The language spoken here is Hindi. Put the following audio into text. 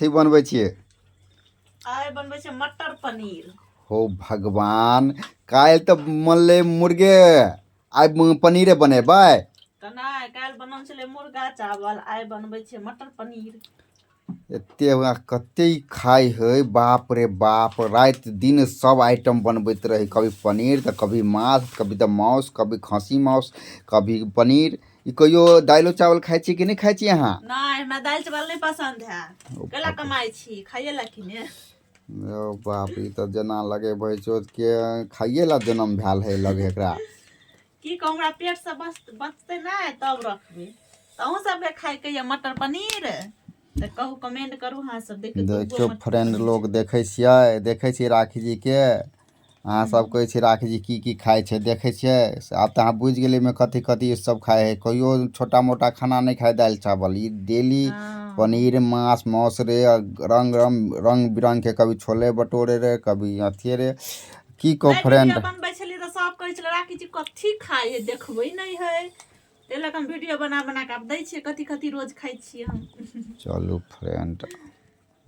कथी बनबै छियै? आइ बनबै छै मटर पनीर। हो भगवान, काल्हि तऽ बनलै मुर्गे, आइ पनीरे बनेबै? तऽ नहि, काल्हि बनल छलै मुर्गा चावल, आइ बनबै छै मटर पनीर। एते कते खाइ है, बाप रे बाप, राति दिन सब आइटम बनबैत रहे, कभी पनीर तऽ कभी माछ, कभी तऽ माउस, कभी खस्सी माउस, कभी पनीर। ई कहियो दाइलो चावल खाइ छी कि नहीं खाइ छी अहाँ? नहीं, हमरा दाल चावल नहीं पसंद है। कैला कमाई छी, खाइए ला कि ने? ओ बाप, ई तऽ जेना लगे भैंसोद के खाइए ला जन्म भेल है लगे एकरा। की कहूँ, हमरा पेट से बचते नहीं तब रखबै। अहूँ सबके खाइके ये मटर पनीर तऽ कहू, कमेंट करू अहाँ सब। देखियो फ्रेंड लोग देखै छियै राखी जी के, अहाँ सब कहै छियै राखी जी की खाइ छै, देखै छियै। आब तऽ अहाँ बुझि गेलियै में कथी कथी सब खाइ है। कहियो छोटा मोटा खाना नहीं खाए दालि चावल, ई डेली पनीर मांस माउस रे, रंग बिरंग के, कभी छोले भटूरे रे, कभी अथिए रे। की कहो फ्रेंड, बनबै छलियै तऽ सब कहै छलै राखी जी कथी खाइ है, देखबै नहीं है। तेलक हम वीडियो बना बना के आब दै छियै कथी कथी रोज खाइ छियै हम। चलू फ्रेंड।